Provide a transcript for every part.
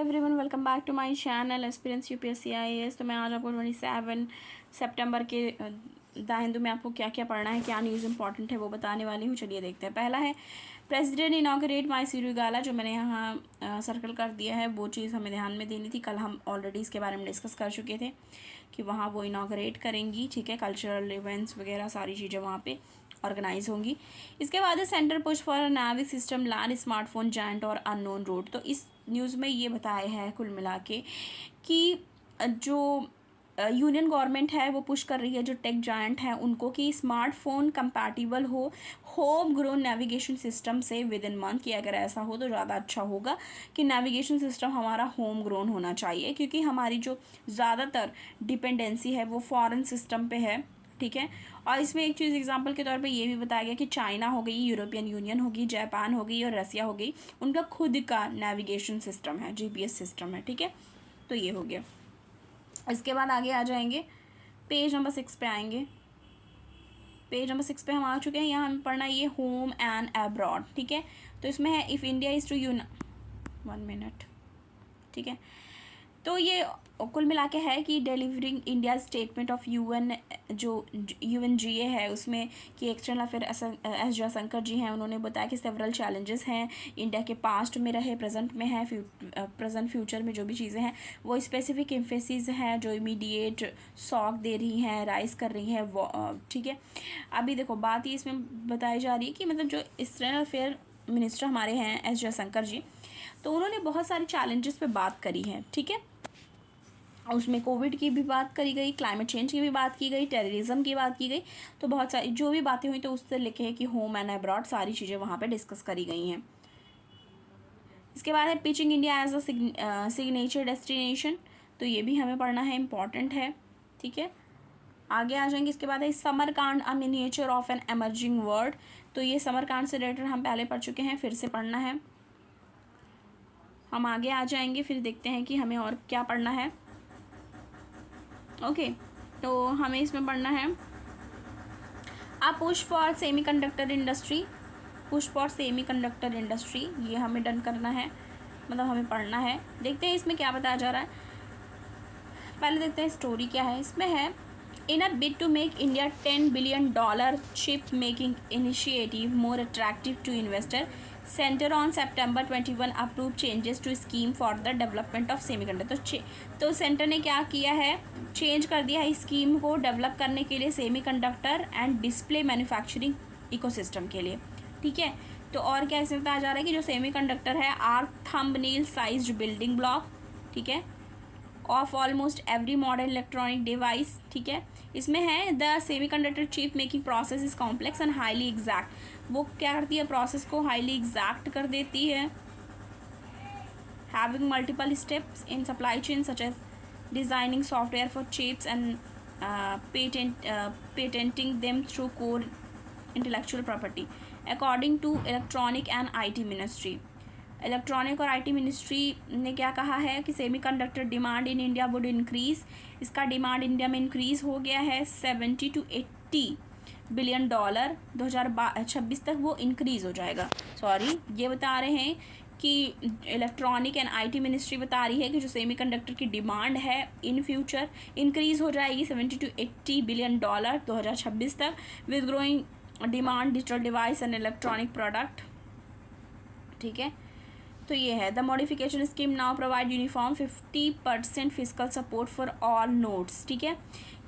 Everyone, welcome back to my channel aspirants UPSC IAS. तो मैं आज आपको 27 सितंबर के द हिंदू में आपको क्या क्या पढ़ना है, क्या न्यूज़ इंपॉर्टेंट है वो बताने वाली हूँ। चलिए देखते हैं। पहला है प्रेसिडेंट इनॉग्रेट मायसीरू गाला, जो मैंने यहाँ सर्कल कर दिया है। वो चीज़ हमें ध्यान में देनी थी। कल हम ऑलरेडी इसके बारे में डिस्कस कर चुके थे कि वहाँ वो इनॉग्रेट करेंगी, ठीक है। कल्चरल इवेंट्स वगैरह सारी चीज़ें वहाँ पे ऑर्गेनाइज होंगी। इसके बाद है सेंटर पुश फॉर नाविक सिस्टम लैंड स्मार्टफोन जायंट और अननोन रोड। तो इस न्यूज़ में ये बताया है कुल मिला के कि जो यूनियन गवर्नमेंट है वो पुश कर रही है जो टेक जायंट है उनको कि स्मार्टफोन कंपैटिबल हो होम ग्रोन नेविगेशन सिस्टम से विद इन मंथ। कि अगर ऐसा हो तो ज़्यादा अच्छा होगा कि नेविगेशन सिस्टम हमारा होम ग्रोन होना चाहिए, क्योंकि हमारी जो ज़्यादातर डिपेंडेंसी है वो फॉरेन सिस्टम पे है, ठीक है। और इसमें एक चीज़ एग्जांपल के तौर पे ये भी बताया गया कि चाइना हो गई, यूरोपियन यूनियन होगी, जापान हो गई और रसिया हो गई, उनका खुद का नेविगेशन सिस्टम है, जीपीएस सिस्टम है, ठीक है। तो ये हो गया। इसके बाद आगे आ जाएंगे, पेज नंबर 6 पे आएंगे। पेज नंबर 6 पे हम आ चुके हैं। यहाँ हमें पढ़ना है ये होम एंड अब्रॉड, ठीक है। तो इसमें है if India is to 1 minute, ठीक है। तो ये कुल मिला के है कि delivering India statement of UN, जो यूएनजीए है उसमें कि external affair S Jaishankar ji हैं, उन्होंने बताया कि सेवरल चैलेंजेस हैं इंडिया के पास्ट में रहे, प्रेजेंट में है, प्रेजेंट फ्यूचर में जो भी चीज़ें हैं वो स्पेसिफिक एम्फेसिस हैं जो इमीडिएट शॉक दे रही हैं, राइज कर रही हैं, ठीक है। अभी देखो बात ये इसमें बताई जा रही है कि मतलब जो एक्सटर्नल अफेयर मिनिस्टर हमारे हैं एस जयशंकर जी, तो उन्होंने बहुत सारे चैलेंजेस पे बात करी है, ठीक है। उसमें कोविड की भी बात करी गई, क्लाइमेट चेंज की भी बात की गई, टेररिज्म की बात की गई। तो बहुत सारी जो भी बातें हुई तो उससे लिखे हैं कि होम एंड अब्रॉड सारी चीज़ें वहाँ पे डिस्कस करी गई हैं। इसके बाद है pitching India as a signature destination. तो ये भी हमें पढ़ना है, इम्पॉर्टेंट है, ठीक है। आगे आ जाएंगे। इसके बाद है Samarkand a miniature of an emerging world. तो ये समरकांड से रिलेटेड हम पहले पढ़ चुके हैं, फिर से पढ़ना है। हम आगे आ जाएंगे, फिर देखते हैं कि हमें और क्या पढ़ना है। ओके, तो हमें इसमें पढ़ना है a push for semiconductor industry, push for semiconductor industry, ये हमें डन करना है, मतलब हमें पढ़ना है। देखते हैं इसमें क्या बताया जा रहा है। पहले देखते हैं स्टोरी क्या है। इसमें है in a bid to make India $10 billion chip making initiative more attractive to investor, centre on September 21 approve changes to scheme for the development of semiconductor. तो सेंटर ने क्या किया है, चेंज कर दिया है स्कीम को डेवलप करने के लिए semiconductor and display manufacturing ecosystem के लिए, ठीक है। तो और क्या इसमें बताया जा रहा है कि जो सेमीकंडक्टर है are thumbnail sized building block, ठीक है, of almost every modern electronic device, ठीक है। इसमें है the semiconductor chip making process is complex and highly exact. वो क्या करती है, प्रोसेस को हाईली एग्जैक्ट कर देती है, having multiple steps in supply chain such as designing software for chips and patenting them through core intellectual property according to electronic and IT ministry. Electronic और IT ministry ने क्या कहा है कि semiconductor demand in India would increase. इसका demand India में increase हो गया है 70 to 80 बिलियन डॉलर। 2026 तक वो इंक्रीज़ हो जाएगा। सॉरी, ये बता रहे हैं कि इलेक्ट्रॉनिक एंड IT मिनिस्ट्री बता रही है कि जो सेमीकंडक्टर की डिमांड है इन फ्यूचर इंक्रीज़ हो जाएगी 70 to 80 बिलियन डॉलर 2026 तक, with growing demand digital device and electronic product, ठीक है। तो ये है the modification scheme now provide uniform 50% physical support for all nodes, ठीक है,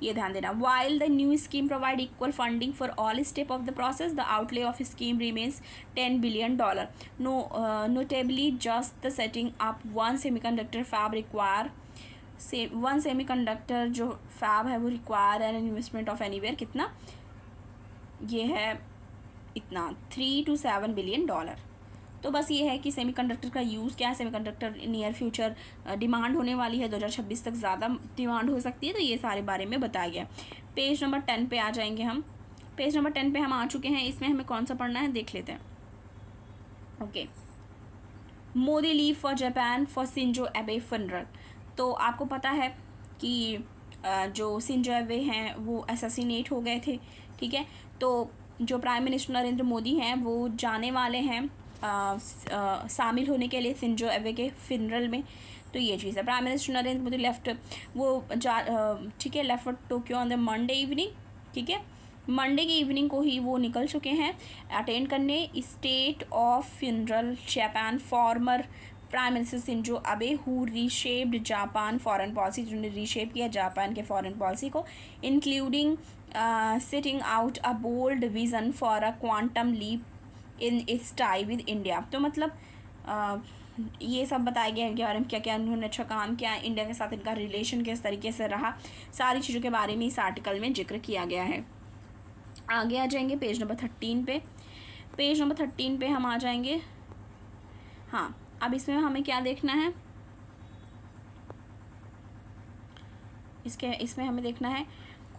ये ध्यान देना। While the new scheme provide equal funding for all step of the process, the outlay of scheme remains $10 billion. Notably just the setting up one semiconductor fab require, one semiconductor जो fab है वो require an investment of anywhere कितना, ये है इतना $3 to 7 billion. तो बस ये है कि सेमीकंडक्टर का यूज़ क्या है, सेमीकंडक्टर नियर फ्यूचर डिमांड होने वाली है, 2026 तक ज़्यादा डिमांड हो सकती है, तो ये सारे बारे में बताया गया। पेज नंबर 10 पे आ जाएंगे हम। पेज नंबर 10 पे हम आ चुके हैं। इसमें हमें कौन सा पढ़ना है देख लेते हैं। Okay, Modi leave for Japan for Shinzo एबे फनरल। तो आपको पता है कि जो शिंजो एबे हैं वो असैसिनेट हो गए थे, ठीक है। तो जो प्राइम मिनिस्टर नरेंद्र मोदी हैं वो जाने वाले हैं शामिल होने के लिए शिंजो एबे के फिनरल में। तो ये चीज़ है। Prime minister Narendra Modi left ठीक है, left Tokyo on the Monday evening. ठीक है, मंडे की इवनिंग को ही वो निकल चुके हैं अटेंड करने state of funeral Japan former prime minister Shinzo Abe who reshaped Japan foreign policy, जिन्होंने रीशेप किया जापान के फॉरेन पॉलिसी को, including setting out a bold vision for a quantum leap in its tie with India. तो मतलब ये सब बताया गया है इनके बारे में, क्या क्या उन्होंने अच्छा काम किया, इंडिया के साथ इनका रिलेशन किस तरीके से रहा, सारी चीज़ों के बारे में इस आर्टिकल में जिक्र किया गया है। आगे आ जाएंगे पेज नंबर 13 पे। पेज नंबर 13 पे हम आ जाएंगे। हाँ, अब इसमें हमें क्या देखना है, इसमें हमें देखना है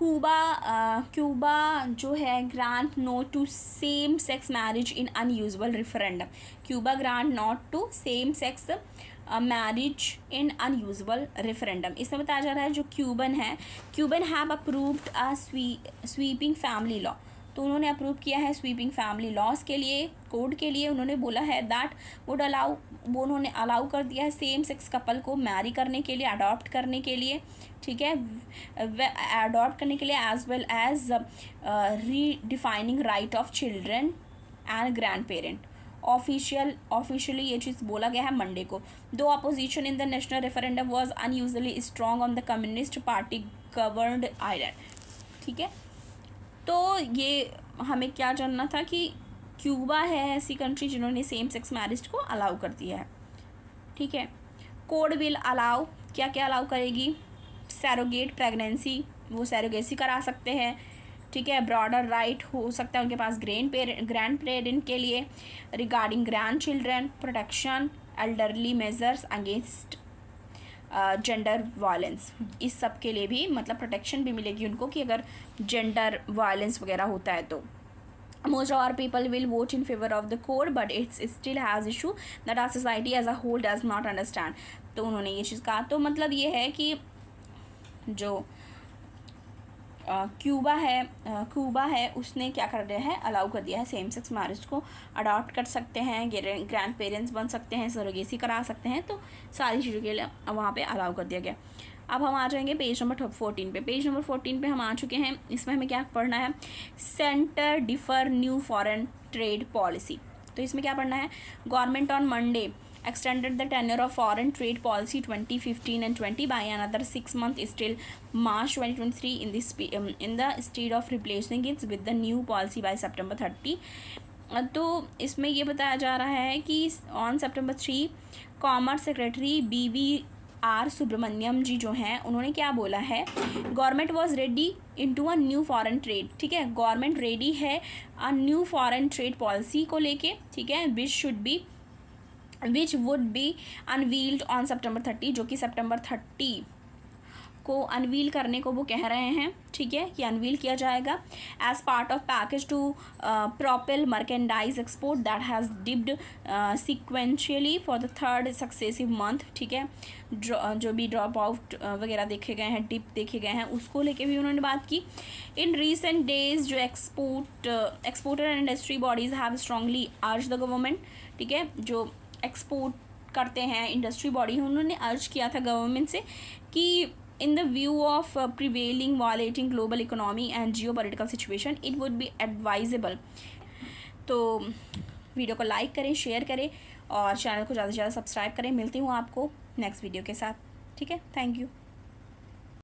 क्यूबा जो है grant no to same sex marriage in unusual referendum. Cuba grant not to same sex marriage in unusual referendum. इसमें बताया जा रहा है जो Cuban have approved a sweeping family law. तो उन्होंने अप्रूव किया है स्वीपिंग फैमिली लॉज के लिए, कोड के लिए। उन्होंने बोला है दैट वुड अलाउ, वो उन्होंने अलाउ कर दिया है सेम सेक्स कपल को मैरी करने के लिए, अडॉप्ट करने के लिए। ठीक है, अडॉप्ट करने के लिए as well as redefining right of children and grand parent. Officially ये चीज़ बोला गया है मंडे को। Though opposition in the national referendum was unusually strong on the communist party governed island. ठीक है, तो ये हमें क्या जानना था कि क्यूबा है ऐसी कंट्री जिन्होंने सेम सेक्स मैरिज को अलाउ कर दिया है। ठीक है, कोड विल अलाउ, क्या क्या अलाउ करेगी, सैरोगेट प्रेगनेंसी, वो सैरोगेसी करा सकते हैं। ठीक है, ब्रॉडर राइट हो सकता है उनके पास ग्रैंड पेरेंट के लिए, regarding grand children, protection, elderly measures against gender violence. इस सब के लिए भी मतलब प्रोटेक्शन भी मिलेगी उनको कि अगर जेंडर वायलेंस वगैरह होता है तो। Most of our people will vote in favor of the code, but it still has issue that our society as a whole does not understand। तो उन्होंने ये चीज़ कहा। तो मतलब ये है कि जो क्यूबा है उसने क्या कर दिया है, अलाउ कर दिया है सेम सेक्स मैरिज को, अडॉप्ट कर सकते हैं, ग्रैंड पेरेंट्स बन सकते हैं, सरोगेसी करा सकते हैं। तो सारी चीज़ों के लिए वहाँ पे अलाउ कर दिया गया। अब हम आ जाएंगे पेज नंबर 14 पे। पेज नंबर 14 पे हम आ चुके हैं। इसमें हमें क्या पढ़ना है, centre differ new foreign trade policy. तो इसमें क्या पढ़ना है, government on Monday extended the tenure of foreign trade policy 2015 and 20 by another 6 months till March 2023 in the state of replacing it with the new policy by September 30। तो इसमें ये बताया जा रहा है कि on September 3 commerce secretary BVR Subrahmanyam ji जो हैं उन्होंने क्या बोला है, government was ready into a new foreign trade. ठीक है, गवर्नमेंट रेडी है a new foreign trade policy को लेके। ठीक है, which would be unveiled on September 30, जो कि September 30 को अनवील करने को वो कह रहे हैं। ठीक है, कि अनवील किया जाएगा as part of package to propel merchandise export that has dipped sequentially for the third successive month. ठीक है, जो भी ड्रॉप आउट वगैरह देखे गए हैं, डिप देखे गए हैं, उसको लेके भी उन्होंने बात की। इन रिसेंट डेज जो exporter and industry bodies have strongly अर्ज द गवर्नमेंट। ठीक है, जो एक्सपोर्ट करते हैं इंडस्ट्री बॉडी, उन्होंने अर्ज किया था गवर्नमेंट से कि in the view of prevailing violating global economy and geopolitical situation it would be advisable। तो वीडियो को लाइक करें, शेयर करें और चैनल को ज़्यादा से ज़्यादा सब्सक्राइब करें। मिलती हूँ आपको नेक्स्ट वीडियो के साथ। ठीक है, थैंक यू।